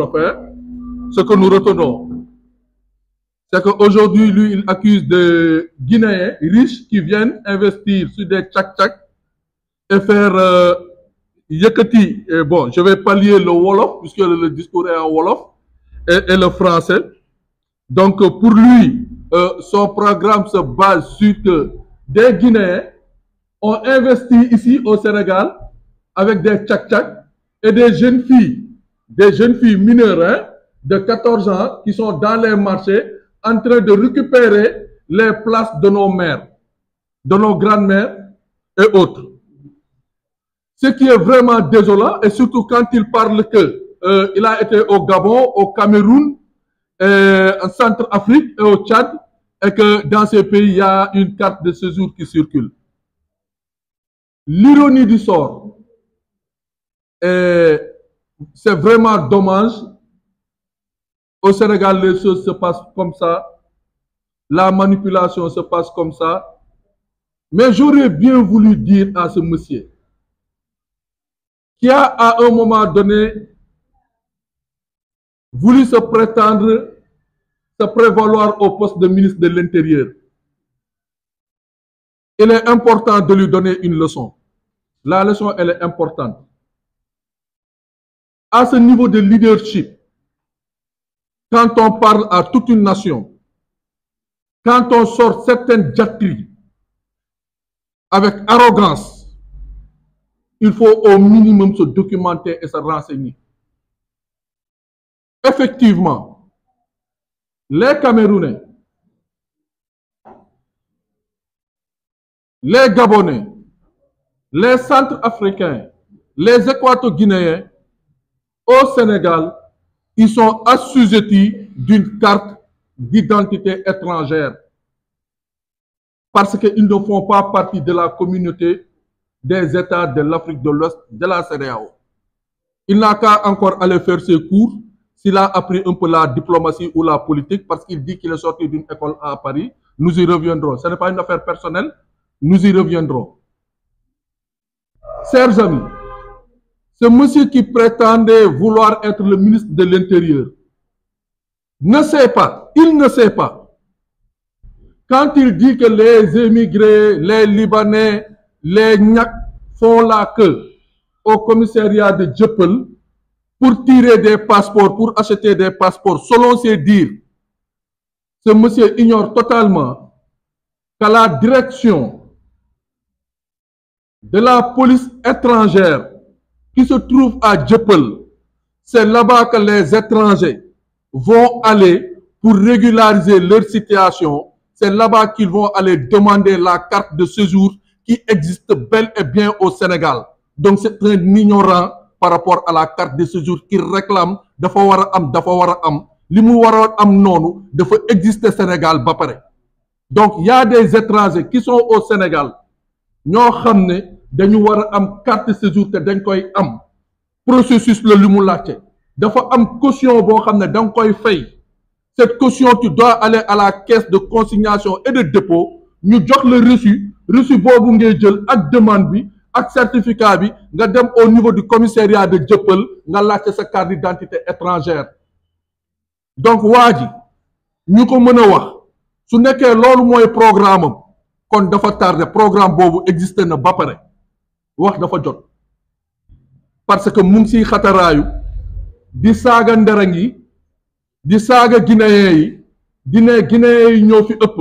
Wolof, hein, ce que nous retenons, c'est qu'aujourd'hui, lui, il accuse des Guinéens riches qui viennent investir sur des tchak-tchak et faire yekati. Bon, je vais pallier le Wolof, puisque le discours est en Wolof, et le français. Donc, pour lui, son programme se base sur que des Guinéens ont investi ici au Sénégal avec des tchak-tchak et des jeunes filles mineures, hein, de 14 ans qui sont dans les marchés en train de récupérer les places de nos mères, de nos grandes-mères et autres. Ce qui est vraiment désolant, et surtout quand il parle qu'il a été au Gabon, au Cameroun, en Centrafrique et au Tchad, et que dans ces pays, il y a une carte de séjour qui circule. L'ironie du sort, c'est vraiment dommage. Au Sénégal, les choses se passent comme ça. La manipulation se passe comme ça. Mais j'aurais bien voulu dire à ce monsieur qui a à un moment donné voulu se prévaloir au poste de ministre de l'Intérieur. Il est important de lui donner une leçon. La leçon, elle est importante. À ce niveau de leadership, quand on parle à toute une nation, quand on sort certaines diatribes avec arrogance, il faut au minimum se documenter et se renseigner. Effectivement, les Camerounais, les Gabonais, les Centrafricains, les Équato-Guinéens, au Sénégal, ils sont assujettis d'une carte d'identité étrangère parce qu'ils ne font pas partie de la communauté des États de l'Afrique de l'Ouest, de la CEDEAO. Il n'a qu'à encore aller faire ses cours s'il a appris un peu la diplomatie ou la politique parce qu'il dit qu'il est sorti d'une école à Paris. Nous y reviendrons. Ce n'est pas une affaire personnelle. Nous y reviendrons. Chers amis, ce monsieur qui prétendait vouloir être le ministre de l'Intérieur ne sait pas, il ne sait pas. Quand il dit que les émigrés, les Libanais, les Nyak font la queue au commissariat de Dieuppeul pour tirer des passeports, pour acheter des passeports, selon ses dires, ce monsieur ignore totalement qu'à la direction de la police étrangère qui se trouve à Dieuppeul, c'est là-bas que les étrangers vont aller pour régulariser leur situation. C'est là-bas qu'ils vont aller demander la carte de séjour qui existe bel et bien au Sénégal. Donc c'est un ignorant par rapport à la carte de séjour qu'il réclame dafa wara am li mu wara am nonu dafa exister Sénégal ba paré. Donc il y a des étrangers qui sont au Sénégal ñoo xamné dañu wara am carte de séjour te dañ koy am processus le lu mu laccé dafa am caution bo xamné dang koy fay. Cette caution, tu dois aller à la caisse de consignation et de dépôt. Nous jox le reçu bobu ngay jël ak demande bi ak certificat bi nga dem au niveau du commissariat de Dieuppeul nga laajte sa carte d'identité étrangère. Donc waji ñu ko mëna wax su nekké lolu moy programme kon dafa tardé programme bobu existé na ba paré wax dafa jot parce que mu ngi ci xataraayu di saga ndarangi di saga guinéen yi di né guinéen yi ñoo fi ëpp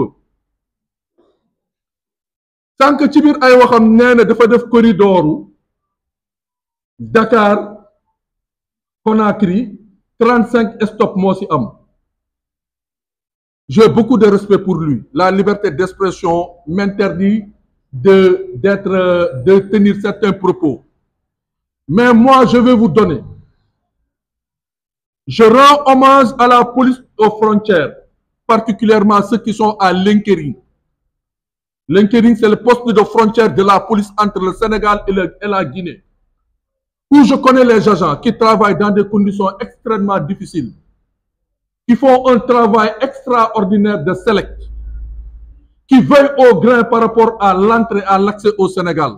sank ci bir ay waxam néna dafa def corridor Dakar Conakry 35 stop mo ci am. J'ai beaucoup de respect pour lui. La liberté d'expression m'interdit de tenir certains propos. Mais moi je vais vous donner. Je rends hommage à la police aux frontières, particulièrement ceux qui sont à Linkering. Linkering, c'est le poste de frontière de la police entre le Sénégal et la Guinée. Où je connais les agents qui travaillent dans des conditions extrêmement difficiles, qui font un travail extraordinaire de select, qui veillent au grain par rapport à l'entrée, à l'accès au Sénégal.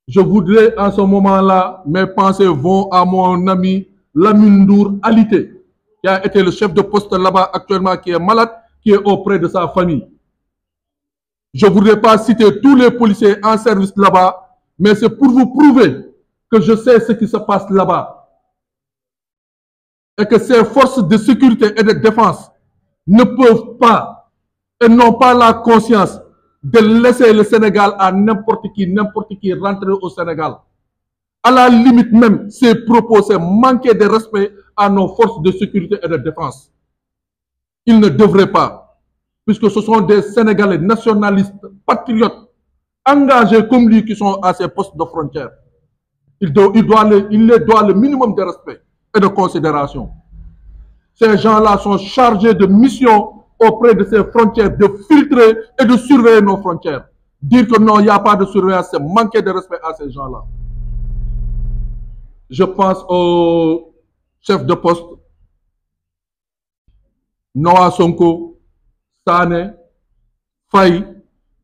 Je voudrais en ce moment-là, mes pensées vont à mon ami Lamine Ndour alité, qui a été le chef de poste là-bas actuellement, qui est malade, qui est auprès de sa famille. Je ne voudrais pas citer tous les policiers en service là-bas, mais c'est pour vous prouver que je sais ce qui se passe là-bas. Et que ces forces de sécurité et de défense ne peuvent pas et n'ont pas la conscience de laisser le Sénégal à n'importe qui rentrer au Sénégal. À la limite même, ces propos, c'est manquer de respect à nos forces de sécurité et de défense. Ils ne devraient pas, puisque ce sont des Sénégalais nationalistes, patriotes, engagés comme lui qui sont à ces postes de frontière. Il les doit le minimum de respect et de considération. Ces gens-là sont chargés de mission auprès de ces frontières, de filtrer et de surveiller nos frontières. Dire que non, il n'y a pas de surveillance, c'est manquer de respect à ces gens-là. Je pense au chef de poste, Noah Sonko, Sané, Faye,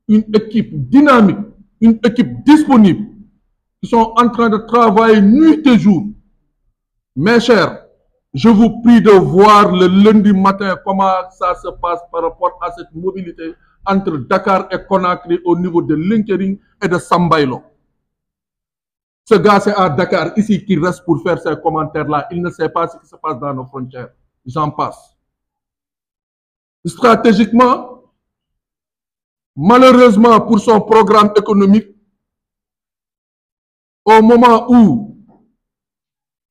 une équipe dynamique, une équipe disponible, qui sont en train de travailler nuit et jour. Mes chers, je vous prie de voir le lundi matin comment ça se passe par rapport à cette mobilité entre Dakar et Conakry au niveau de Linkering et de Sambailo. Ce gars, c'est à Dakar, ici, qui reste pour faire ces commentaires-là. Il ne sait pas ce qui se passe dans nos frontières. J'en passe. Stratégiquement, malheureusement pour son programme économique, au moment où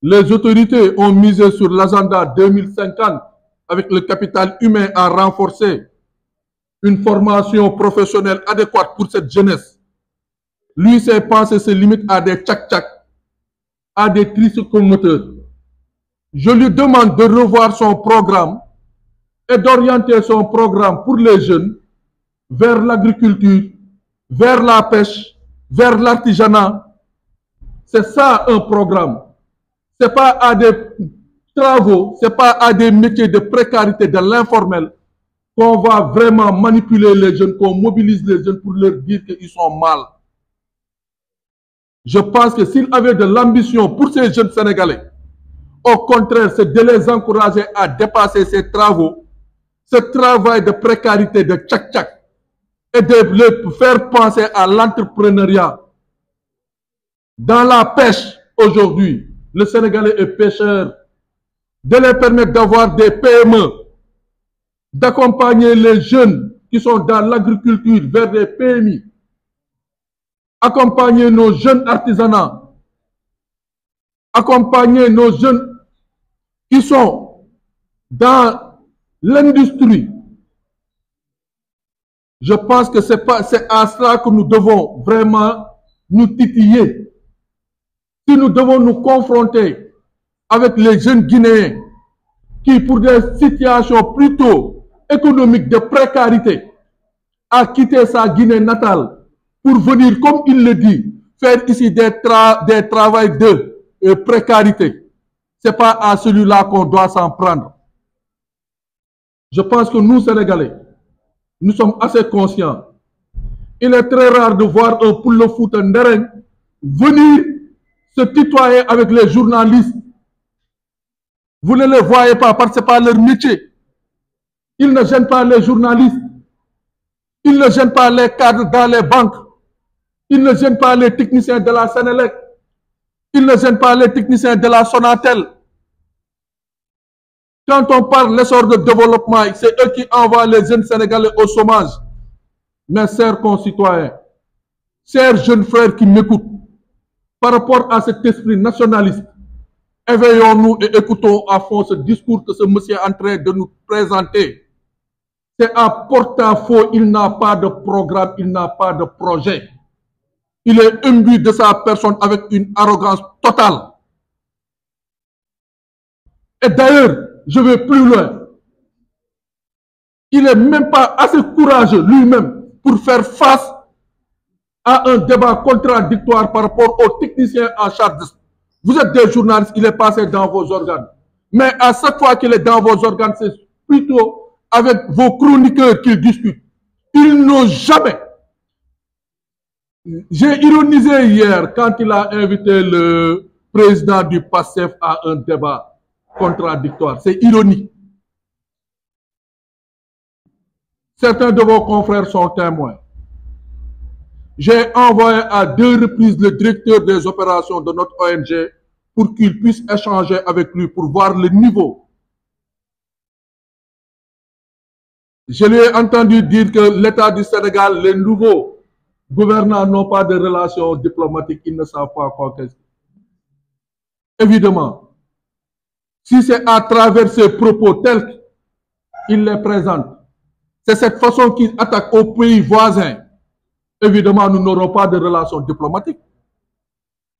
les autorités ont misé sur l'agenda 2050 avec le capital humain à renforcer une formation professionnelle adéquate pour cette jeunesse, lui, ses pensées se limitent à des tchac-tchac, à des tricyclomoteurs. Je lui demande de revoir son programme et d'orienter son programme pour les jeunes vers l'agriculture, vers la pêche, vers l'artisanat. C'est ça un programme. Ce n'est pas à des travaux, ce n'est pas à des métiers de précarité, de l'informel, qu'on va vraiment manipuler les jeunes, qu'on mobilise les jeunes pour leur dire qu'ils sont mal. Je pense que s'il avait de l'ambition pour ces jeunes Sénégalais, au contraire, c'est de les encourager à dépasser ces travaux, ce travail de précarité, de tchac-tchac, et de les faire penser à l'entrepreneuriat. Dans la pêche, aujourd'hui, le Sénégalais est pêcheur, de les permettre d'avoir des PME, d'accompagner les jeunes qui sont dans l'agriculture vers des PMI, accompagner nos jeunes artisanats, accompagner nos jeunes qui sont dans l'industrie. Je pense que c'est à cela que nous devons vraiment nous titiller. Si nous devons nous confronter avec les jeunes Guinéens qui, pour des situations plutôt économiques de précarité, a quitté sa Guinée natale pour venir, comme il le dit, faire ici des travaux de précarité, ce n'est pas à celui-là qu'on doit s'en prendre. Je pense que nous, Sénégalais, nous sommes assez conscients. Il est très rare de voir un Poulo Fouta Ndereng venir se tutoyer avec les journalistes. Vous ne les voyez pas parce que ce n'est pas leur métier. Ils ne gênent pas les journalistes. Ils ne gênent pas les cadres dans les banques. Ils ne gênent pas les techniciens de la Sénélec. Ils ne gênent pas les techniciens de la Sonatel. Quand on parle de l'essor de développement, c'est eux qui envoient les jeunes Sénégalais au chômage. Mes chers concitoyens, chers jeunes frères qui m'écoutent, par rapport à cet esprit nationaliste, éveillons-nous et écoutons à fond ce discours que ce monsieur est en train de nous présenter. C'est à porte-à-faux, il n'a pas de programme, il n'a pas de projet. Il est imbu de sa personne avec une arrogance totale. Et d'ailleurs, je vais plus loin. Il n'est même pas assez courageux lui-même pour faire face à un débat contradictoire par rapport aux techniciens en charge. Vous êtes des journalistes, il est passé dans vos organes. Mais à chaque fois qu'il est dans vos organes, c'est plutôt avec vos chroniqueurs qu'il discute. Ils n'ont jamais. J'ai ironisé hier quand il a invité le président du PASTEF à un débat. contradictoire, c'est ironique. Certains de vos confrères sont témoins. J'ai envoyé à 2 reprises le directeur des opérations de notre ONG pour qu'il puisse échanger avec lui pour voir le niveau. Je lui ai entendu dire que l'État du Sénégal, les nouveaux gouvernants n'ont pas de relations diplomatiques, ils ne savent pas quoi qu'est-ce. Évidemment, si c'est à travers ces propos tels qu'il les présente, c'est cette façon qu'ils attaquent aux pays voisins. Évidemment, nous n'aurons pas de relations diplomatiques.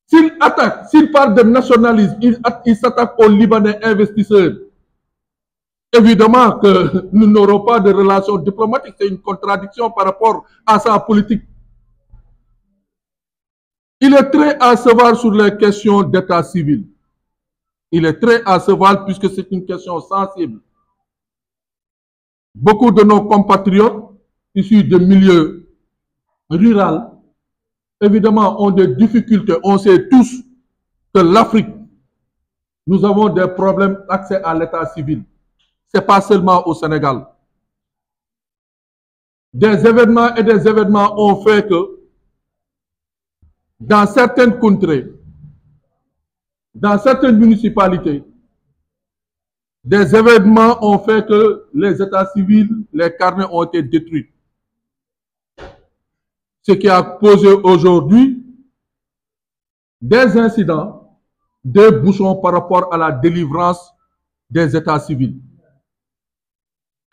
S'ils attaquent, s'ils parlent de nationalisme, ils s'attaquent aux Libanais investisseurs. Évidemment que nous n'aurons pas de relations diplomatiques. C'est une contradiction par rapport à sa politique. Il est très à savoir sur les questions d'état civil. Il est très à savoir puisque c'est une question sensible. Beaucoup de nos compatriotes issus de milieux ruraux, évidemment, ont des difficultés. On sait tous que l'Afrique, nous avons des problèmes d'accès à l'état civil. Ce n'est pas seulement au Sénégal. Des événements et des événements ont fait que dans certaines contrées, dans certaines municipalités, des événements ont fait que les états civils, les carnets ont été détruits. Ce qui a posé aujourd'hui des incidents, des bouchons par rapport à la délivrance des états civils.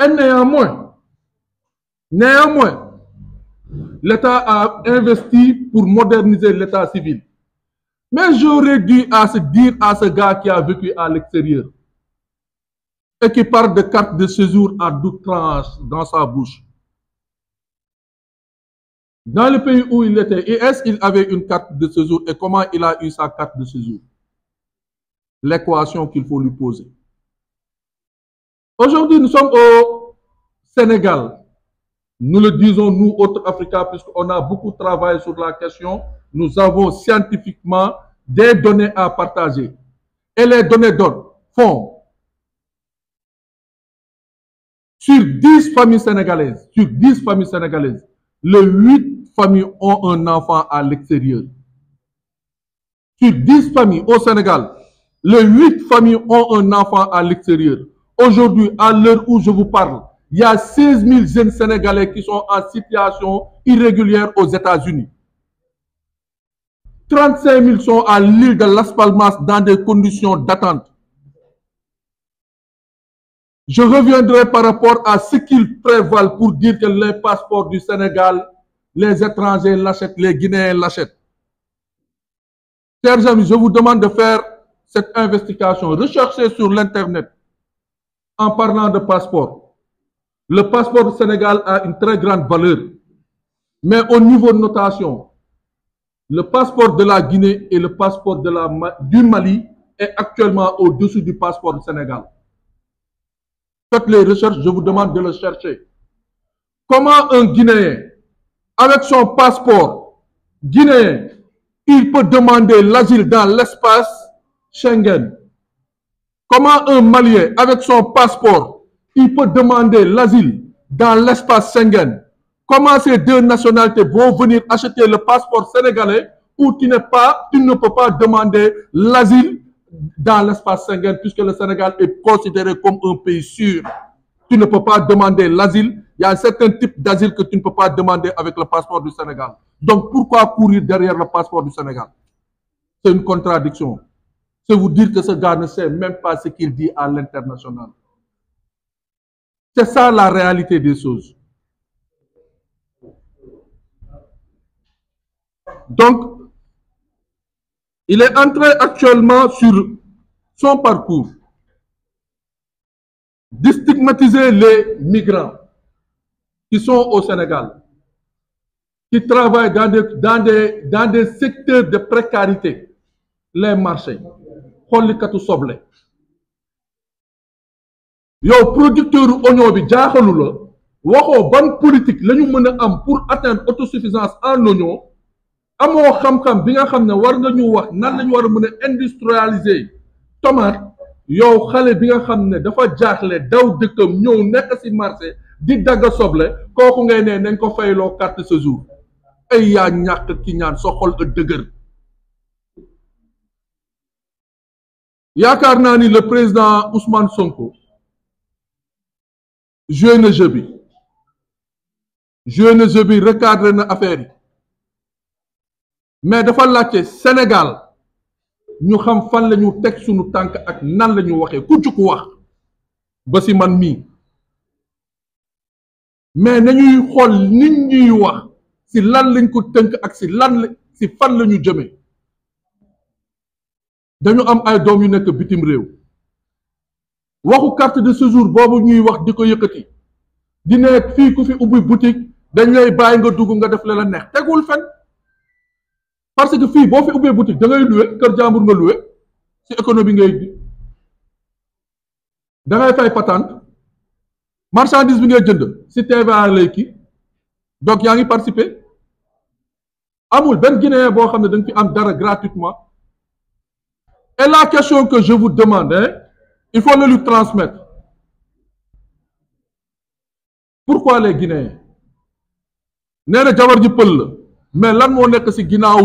Et néanmoins, l'État a investi pour moderniser l'état civil. Mais j'aurais dû dire à ce gars qui a vécu à l'extérieur et qui parle de carte de séjour à d'outrance dans sa bouche. Dans le pays où il était, est-ce qu'il avait une carte de séjour et comment il a eu sa carte de séjour? L'équation qu'il faut lui poser. Aujourd'hui, nous sommes au Sénégal. Nous le disons, nous, autres Africains, puisqu'on a beaucoup travaillé sur la question, nous avons scientifiquement des données à partager. Et les données font sur 10 familles sénégalaises, les 8 familles ont un enfant à l'extérieur. Sur 10 familles au Sénégal, les 8 familles ont un enfant à l'extérieur. Aujourd'hui, à l'heure où je vous parle, il y a 16 000 jeunes Sénégalais qui sont en situation irrégulière aux États-Unis. 35 000 sont à l'île de Las Palmas dans des conditions d'attente. Je reviendrai par rapport à ce qu'ils prévalent pour dire que les passeports du Sénégal, les étrangers l'achètent, les Guinéens l'achètent. Chers amis, je vous demande de faire cette investigation. Recherchez sur l'Internet en parlant de passeport. Le passeport du Sénégal a une très grande valeur. Mais au niveau de notation, le passeport de la Guinée et le passeport du Mali est actuellement au-dessus du passeport du Sénégal. Faites les recherches, je vous demande de le chercher. Comment un Guinéen, avec son passeport guinéen, il peut demander l'asile dans l'espace Schengen? Comment un Malien, avec son passeport, il peut demander l'asile dans l'espace Schengen? Comment ces deux nationalités vont venir acheter le passeport sénégalais où tu ne peux pas demander l'asile dans l'espace Schengen puisque le Sénégal est considéré comme un pays sûr? Tu ne peux pas demander l'asile. Il y a un certain type d'asile que tu ne peux pas demander avec le passeport du Sénégal. Donc pourquoi courir derrière le passeport du Sénégal? C'est une contradiction. C'est vous dire que ce gars ne sait même pas ce qu'il dit à l'international. C'est ça la réalité des choses. Donc, il est en train actuellement sur son parcours de stigmatiser les migrants qui sont au Sénégal, qui travaillent dans des secteurs de précarité, les marchés. Xollikatu soble yow producteur oignon bi jaaxalu la waxoo ban politique la ñu mën a am pour atteindre autosuffisance en oignon amoo xam-xam bi nga xam ne war nga ñu wax nan la ñu war a mën a industrialiser tomate yow xale bi nga xam ne dafa jaaxle daw dëkkam ñëw nekk ci marché di dagga soble kooku ngay ne nañ ko fayloo carte séjour ay yaa ñàkk ki ñaan sa xol a dëgër. yaakaar naa ni le président Ousmane Sonko joué na jeu bi recadré na affaire yi mais dafa laajte Sénégal ñu xam fan la ñu teg suñu tànk ak nan la ñu waxee ku jukk wax ba ci man mii mais nañuy xool nit ñuy wax ci lan lañ ko tënk ak ci fan la ñu jëmee. dañu am ay doom yu nekk bitim réew waxu carte de séjour boobu ñuy wax di ko yëkkati di ne fii ku fi ubbi boutique dañ lay bàyyi nga dugg nga def la neex tegul fen parce que fii boo fi ubbee boutique da ngay loué kër jàmbur nga loué ci économie ngay di da ngay fay patente marchandise bi ngay jënd ci TVA lay kii donc yaa ngi participer amul benn Guinéen boo xam ne da nga fi am dara gratuitement. Et la question que je vous demande, il faut le lui transmettre. Pourquoi les Guinéens? nee na jabar ji pël la mais lan moo nekk ci ginnaaw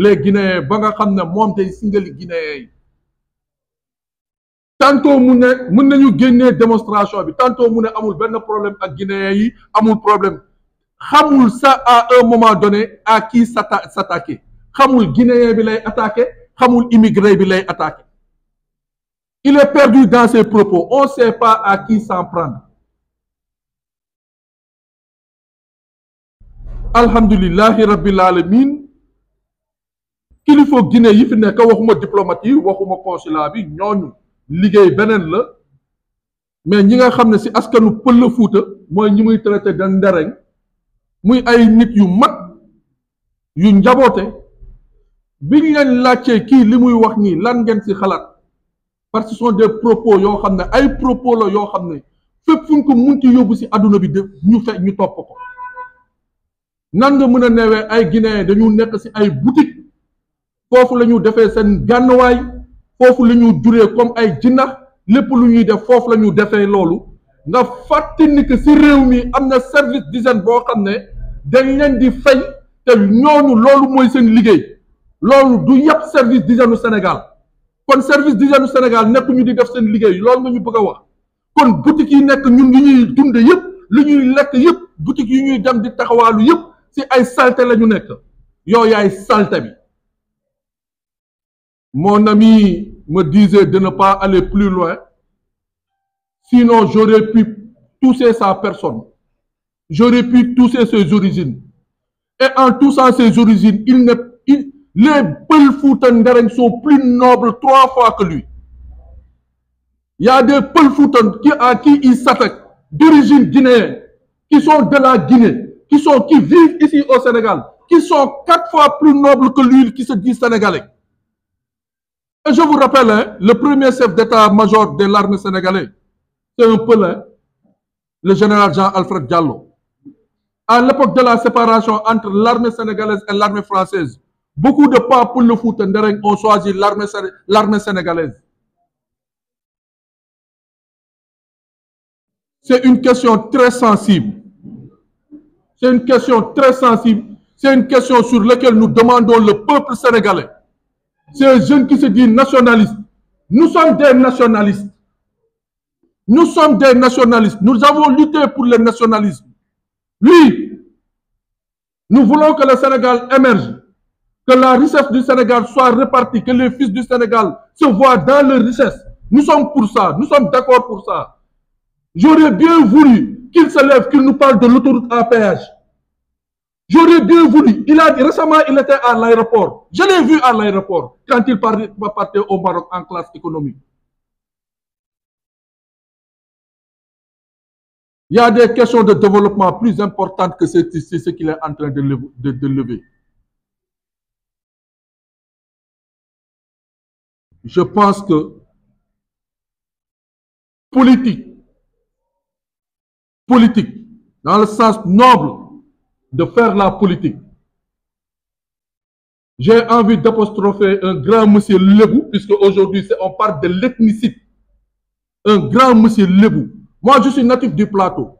les Guinéens ba nga xam ne moom tey singali Guinéens yi tantôt mu ne mën nañu génnee démonstration bi tantôt mu ne amul benn problème ak Guinéens yi amul problème xamul ça à un moment donné à qui s'attaquer xamul Guinéen bi lay attaquer. xamul immigré bi lay attaqué il est perdu dans ses propos on ne sait pas à qui s'en prendre alhamdulillahi rabbil alamin kilifa Guinée yi fi nekk waxuma diplomate yi waxuma consulat bi ñooñu liggéey beneen la mais ñi nga xam ne ci askanu pël la Fuuta mooy ñi muy traité da ndereñ muy ay nit yu mat yu njaboote biñ leen laajtee kii li muy wax nii lan ngeen ci xalaat parce que ce sont des propos yoo xam ne ay propos la yoo xam ne fépp fu ñu ko munti yóbbu ci àdduna bi def ñu topp ko nan nga mën a newee ay Guinéens dañu nekk ci ay boutique foofu la ñu defee seen gànnuwaay foofu la ñu juree comme ay jinax lépp lu ñuy def foofu la ñu defee loolu nga fàtte ni que ci réew mi am na service d'hygiène boo xam ne dañ leen di fay te ñooñu loolu mooy seen liggéey loolu du yàpp service d'hygiène Sénégal kon service d'hygiène Sénégal nekk ñu di def seen liggéey loolu nga ñu bëgg a wax kon boutique yi nekk ñun li ñuy dunde yëpp li ñuy lekk yëpp boutique yi ñuy dem di taxawaalu yëpp ci ay saleté la ñu nekk yow yaay saleté bi. Mon ami me disait de ne pas aller plus loin sinon j'aurais pu toucher sa personne j'aurais pu toucher ses origines et en touchant ses origines les Peul Fouta Ndereng sont plus nobles 3 fois que lui. Il y a des Peul Fouta à qui il s'attaque d'origine guinéenne, qui sont de la Guinée, qui vivent ici au Sénégal, qui sont 4 fois plus nobles que lui qui se dit sénégalais. Et je vous rappelle, le premier chef d'état-major de l'armée sénégalaise, c'est un Peul, le général Jean-Alfred Diallo. À l'époque de la séparation entre l'armée sénégalaise et l'armée française, beaucoup de Peul le Fouta Ndereng ont choisi l'armée sénégalaise. C'est une question très sensible. C'est une question très sensible. C'est une question sur laquelle nous demandons le peuple sénégalais. Ces jeunes qui se disent nationalistes. Nous sommes des nationalistes. Nous sommes des nationalistes. Nous avons lutté pour le nationalisme. Oui, nous voulons que le Sénégal émerge. Que la richesse du Sénégal soit répartie, que les fils du Sénégal se voient dans leur richesse. Nous sommes pour ça, nous sommes d'accord pour ça. J'aurais bien voulu qu'il se lève, qu'il nous parle de l'autoroute à péage. J'aurais bien voulu. Récemment, il était à l'aéroport. Je l'ai vu à l'aéroport quand il partait au Maroc en classe économique. Il y a des questions de développement plus importantes que ce qu'il est en train de lever. Je pense que politique, dans le sens noble de faire la politique. J'ai envie d'apostropher un grand monsieur Lebou, puisque aujourd'hui on parle de l'ethnicité. un grand monsieur Lebou. Moi, je suis natif du plateau.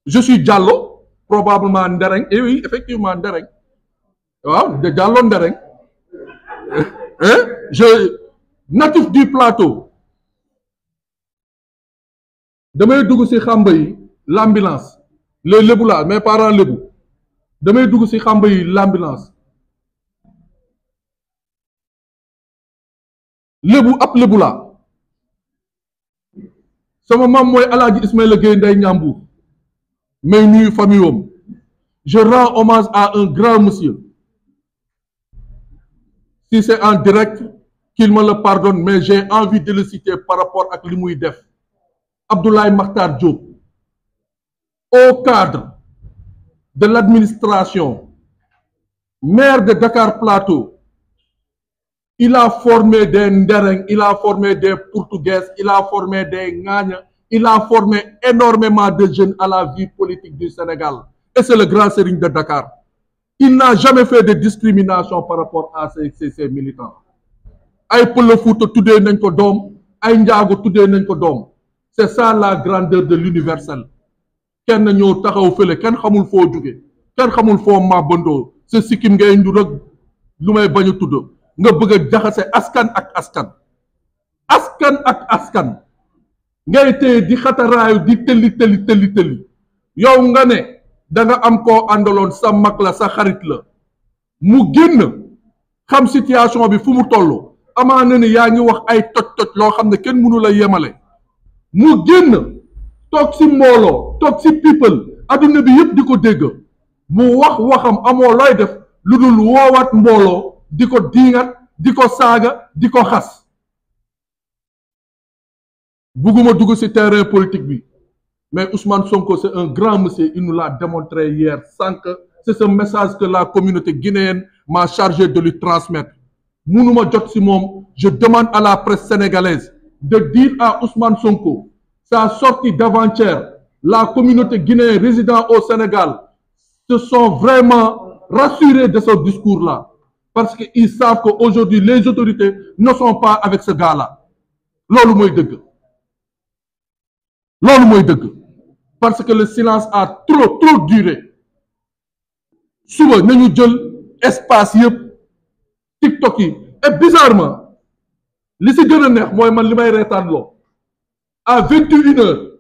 Je suis Diallo, probablement Ndereng. Et oui, effectivement, Ndereng. Wow, de Diallo Ndereng. Je natif du plateau. Damay dugg ci xamba yi l'ambulance. Les Lebou là, mes parents Lebou. Damay dugg ci xamba yi l'ambulance. Lebou ab Lebou là. Sama maam mooy Alaaji Ismaïla Gueye Ndeye Ñambour. Mais nuyu famille wam. Je rends hommage à un grand monsieur. Si c'est en direct, qu'il me le pardonne, mais j'ai envie de le citer par rapport à li muy def. Abdoulaye Makhtar Diop, au cadre de l'administration, maire de Dakar Plateau, il a formé des Ndereng, il a formé des Portugaises, il a formé des Ngagna, il a formé énormément de jeunes à la vie politique du Sénégal. Et c'est le grand Serigne de Dakar. Il n'a jamais fait de discrimination par rapport à ces militants. Ay Pël Fuuta tuddee nañ ko doom, ay Njaago tuddee nañ ko doom. C'est ça la grandeur de l'universel. Kenn ñëw taxaw fële kenn xamul foo jóge, kenn xamul foo mabandoo, sa sikkim ngay ndu rek lu may bañ a tudd. Nga bëgg a jaxase askan ak askan. Askan ak askan. Ngay téye di xataraayu di tëli. Yow nga ne da nga am koo àndaloon sa mag la sa xarit la. Mu génn xam situation bi fu mu toll. Amaana ne yaa ngi wax ay toj loo xam ne kenn mënu la yemale. Mu génn toog ci mbooloo toog ci people adduna bi yëpp di ko dégg. Mu wax waxam amoo looy def lu dul woowaat mbooloo. Di ko diingat di ko saaga di ko xas bugguma dugg ci terrain politique bi mais Ousmane Sonko c'est un grand monsieur, il nous l'a démontré hier sans que c'est ce message que la communauté guinéenne m'a chargé de lui transmettre. Munuma jot ci moom, je demande à la presse sénégalaise de dire à Ousmane Sonko sa sortie d'avant-hier, la communauté guinéenne résidant au Sénégal se sont vraiment rassurés de ce discours-là. Parce qu'ils savent qu'aujourd'hui, les autorités ne sont pas avec ce gars-là. Loolu mooy dëgg. Loolu mooy dëgg. Parce que le silence a trop duré. Suba nañu jël espace yëpp TikTok yi. Et bizarrement, li ci gën a neex mooy man li may reetaan loo. À 21h,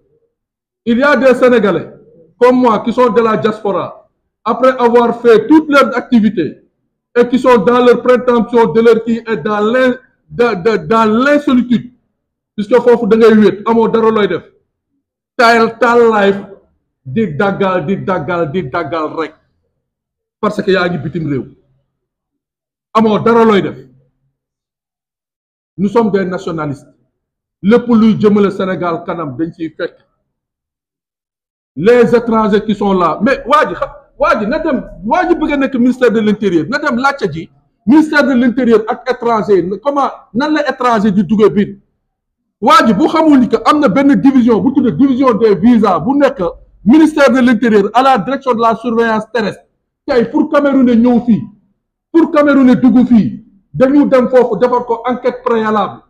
il y a des Sénégalais comme moi qui sont de la diaspora, après avoir fait toutes leurs activités, et qui sont dans leur prétention de leur qui est dans l'insolitude, puisque foofu da ngay wéet amoo dara looy def taal life di daggal rek parce que yaa ngi bitim réew amoo dara looy def. Nous sommes des nationalistes lépp luy jëmale Sénégal kanam dañ ciy fekk les étrangers qui sont là mais waa ji na dem waa ji bëgg a nekk ministère de l'intérieur na dem laajte ji ministère de l'intérieur ak étranger comment nan la étranger di duggee biir waa ji bu xamul ni que am na benn division bu tudd division des visas bu nekk ministère de l'intérieur à la direction de la surveillance terrestre tey pour Camerounais ñëw fii pour Camerounais dugg fii dañu dem foofu defar ko enquête préalable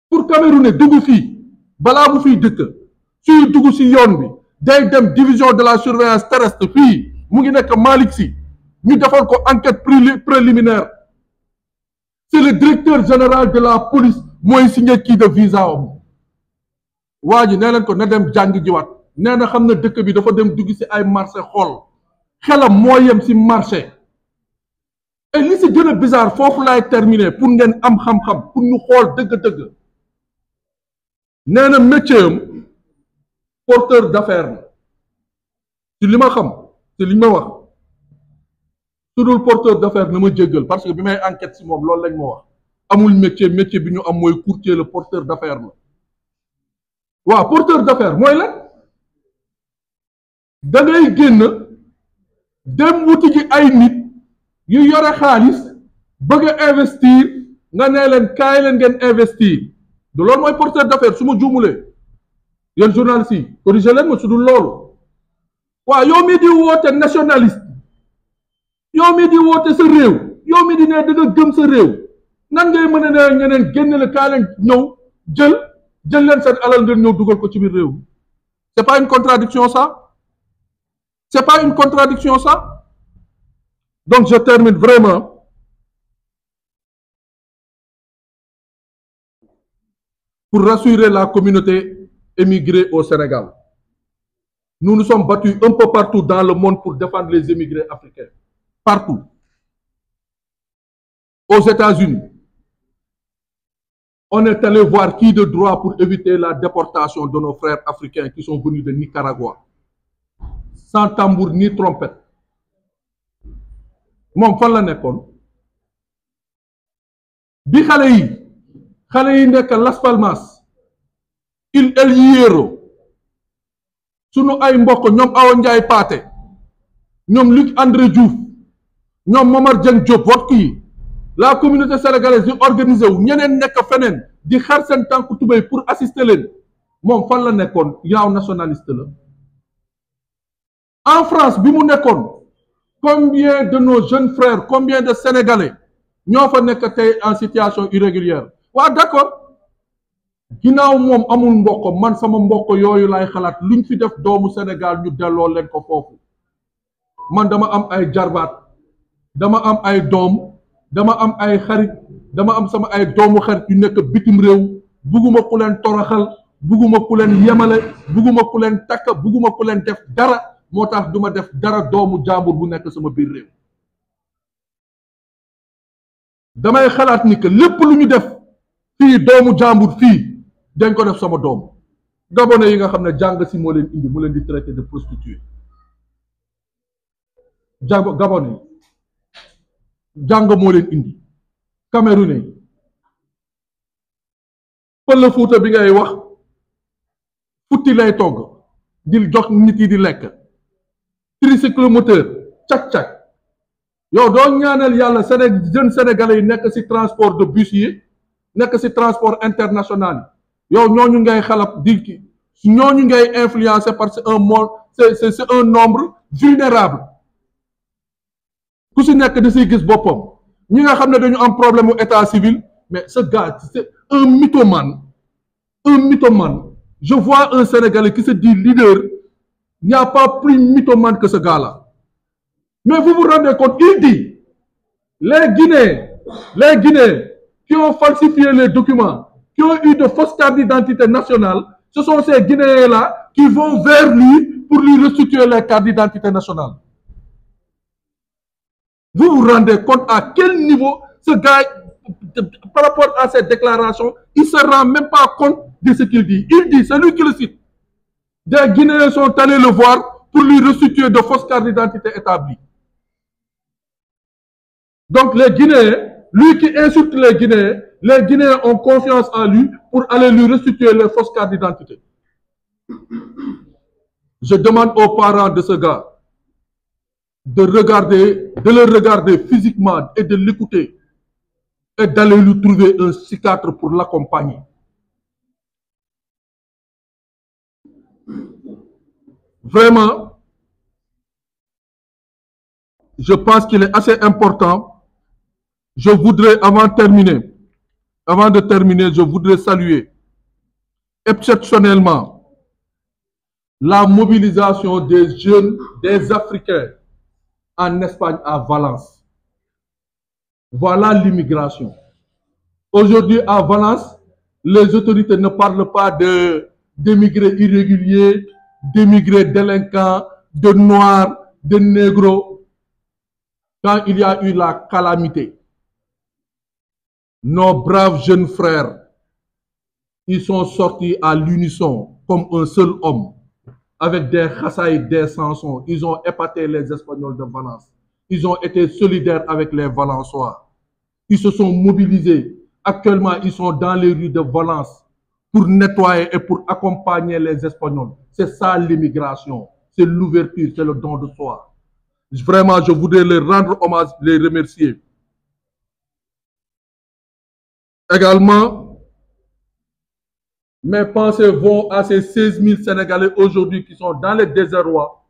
pour Camerounais dugg fii balaa bu fii dëkk suy dugg ci yoon bi day dem division de la surveillance terrestre fii mu ngi nekk Malick Sy ñu defal ko enquête préliminaire. C'est le directeur général de la police mooy signé kii de visa am waa ji nee leen ko na dem jàng jiwaat nee na xam na dëkk bi dafa dem dugg ci ay marché xool xelam moo yem ci marché. Et li ci gën a bizarre foofu laay terminer pour ngeen am xam-xam pour ñu xool dëgg-dëgg nee na métier am porteur d'affaires la ci li ma xam ci li ma wax su dul porteur d'affaires na ma jéggal parce que bi may enquête ci moom loolu lañ ma wax amul métier bi ñu am mooy courtier le porteur d'affaires la waaw porteur d'affaires mooy lan da ngay génn dem wuti ji ay nit yu yore xaalis bëgg a investir nga nee leen kaay leen ngeen investir du loolu mooy porteur d'affaires su ma juumulee yéen journalistes yi corrigé leen ma su dul loolu waaw yow mii di woote nationaliste yow mii di woote sa réew yow mii di ne da nga gëm sa réew nan ngay mën a ne ñeneen génn la kaay leen ñëw jël jël leen seen alal ngeen ñëw dugal ko ci biir réew mi c'est pas une contradiction ça? C'est pas une contradiction ça? Donc je termine vraiment pour rassurer la communauté émigrée au Sénégal. Nous nous sommes battus un peu partout dans le monde pour défendre les émigrés africains. Partout. Aux États-Unis, on est allé voir qui de droit pour éviter la déportation de nos frères africains qui sont venus de Nicaragua. Sans tambour ni trompette. Moom fan la nekkoon bi xale yi nekk Las Palmas El Hierro sunu ay mbokk ñoom Awa Ndiaye Paté ñoom Luc André Diouf ñoom Momar Dieng Diop wot yi la communauté sénégalaise di organisé wu ñeneen nekk feneen di xar seen tànku tubéy pour assister leen moom fan la nekkoon yaaw nationaliste la. En France bi mu nekkoon combien de nos jeunes frères combien de Sénégalais ñoo fa nekk tey en situation irrégulière waaw d'accord ginnaaw moom amul mbokk man sama mbokk yooyu lay xalaat luñ fi def doomu Sénégal ñu delloo leen ko foofu man dama am ay jarbaat dama am ay doom dama am ay xarit dama am sama ay doomu xarit yu nekk bitim réew bugguma ku leen toroxal bugguma ku leen yemale bugguma ku leen takk bugguma ku leen def dara moo tax duma def dara doomu jàmbur bu nekk sama biir réew damay xalaat ni que lépp lu ñu def fii doomu jàmbur fii dañ ko def sama doom gabonais yi nga xam ne jàng si moo leen indi mu leen di traité de prostituée gabonais jàng moo leen indi camerounais pël Fuuta bi ngay wax futti lay togg di jox nit yi di lekk tricycle moteur cak-cak yow doo ñaanal yàlla jeunes sénégalais yi nekk ci transport de bus yi nekk ci transport international yi yow ñooñu ngay xalab di ñooñu ngay influencer parce que un monde c'est un nombre vulnérable ku ci nekk da ciy gis boppam ñi nga xam ne dañu am problème mu état civil mais ce gars c'est un mythomane je vois un Sénégalais qui se dit leader. Il n'y a pas plus mythomane que ce gars-là. Mais vous vous rendez compte, il dit, les Guinéens qui ont falsifié les documents, qui ont eu de fausses cartes d'identité nationales, ce sont ces Guinéens-là qui vont vers lui pour lui restituer les cartes d'identité nationales. Vous vous rendez compte à quel niveau ce gars, par rapport à cette déclaration, il ne se rend même pas compte de ce qu'il dit. Il dit, c'est lui qui le cite. Des Guinéens sont allés le voir pour lui restituer de fausses cartes d'identité établies. Donc les Guinéens, lui qui insulte les Guinéens ont confiance en lui pour aller lui restituer les fausses cartes d'identité. Je demande aux parents de ce gars de le regarder physiquement et de l'écouter et d'aller lui trouver un psychiatre pour l'accompagner. Vraiment, je pense qu'il est assez important. Je voudrais, avant de terminer, je voudrais saluer exceptionnellement la mobilisation des jeunes, des Africains en Espagne à Valence. Voilà l'immigration. Aujourd'hui, à Valence, les autorités ne parlent pas d'émigrés irréguliers, d'émigrés délinquants, de noirs, de négros. Quand il y a eu la calamité, nos braves jeunes frères, ils sont sortis à l'unisson comme un seul homme, avec des khassaïs, des chansons. Ils ont épaté les Espagnols de Valence. Ils ont été solidaires avec les Valençois. Ils se sont mobilisés. Actuellement, ils sont dans les rues de Valence pour nettoyer et pour accompagner les Espagnols. C'est ça l'immigration. C'est l'ouverture, c'est le don de soi. Vraiment, je voudrais leur rendre hommage, les remercier. Également, mes pensées vont à ces 16 000 Sénégalais aujourd'hui qui sont dans les désarrois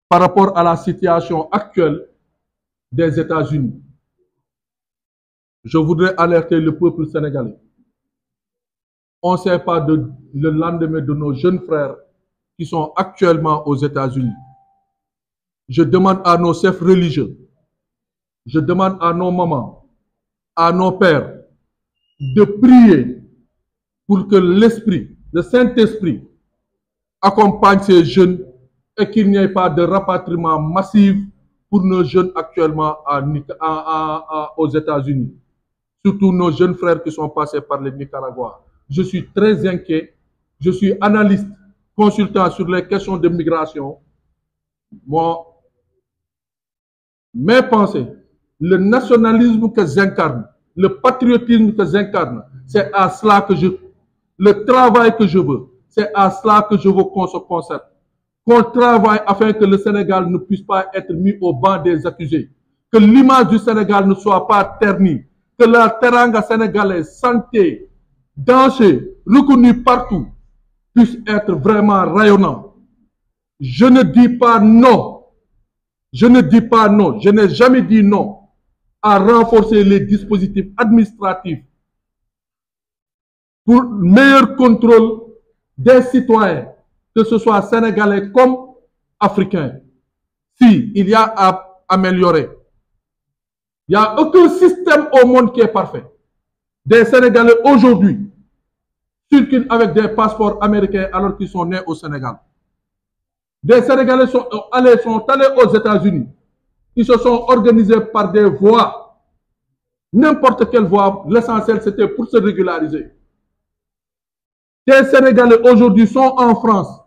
par rapport à la situation actuelle des États-Unis. Je voudrais alerter le peuple sénégalais. on ne sait pas le lendemain de nos jeunes frères qui sont actuellement aux États-Unis. Je demande à nos chefs religieux, je demande à nos mamans, à nos pères, de prier pour que l'Esprit, le Saint-Esprit, accompagne ces jeunes et qu'il n'y ait pas de rapatriement massif pour nos jeunes actuellement aux États-Unis. Surtout nos jeunes frères qui sont passés par le Nicaragua. Je suis très inquiet. Je suis analyste, consultant sur les questions de migration. Moi, mes pensées, le nationalisme que j'incarne, le patriotisme que j'incarne, c'est à cela que le travail que je veux, c'est à cela que je veux qu'on se concerte. Qu'on travaille afin que le Sénégal ne puisse pas être mis au banc des accusés. Que l'image du Sénégal ne soit pas ternie. Que la teranga sénégalaise, santé, danger, reconnue partout, puisse être vraiment rayonnant. Je ne dis pas non. Je ne dis pas non. Je n'ai jamais dit non à renforcer les dispositifs administratifs pour meilleur contrôle des citoyens, que ce soit sénégalais comme africains. Si il y a à améliorer, il n'y a aucun système au monde qui est parfait. Des Sénégalais aujourd'hui circulent avec des passeports américains alors qu'ils sont nés au Sénégal. Des Sénégalais sont allés aux États-Unis. Ils se sont organisés par des voies. N'importe quelle voie, l'essentiel c'était pour se régulariser. Des Sénégalais aujourd'hui sont en France.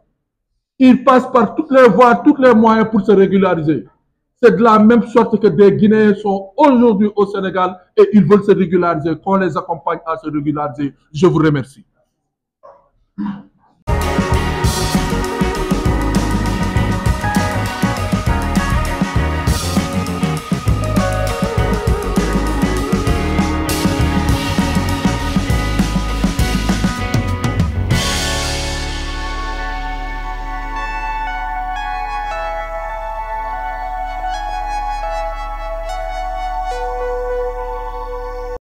Ils passent par toutes les voies, tous les moyens pour se régulariser. C'est de la même sorte que des Guinéens sont aujourd'hui au Sénégal et ils veulent se régulariser, qu'on les accompagne à se régulariser. Je vous remercie.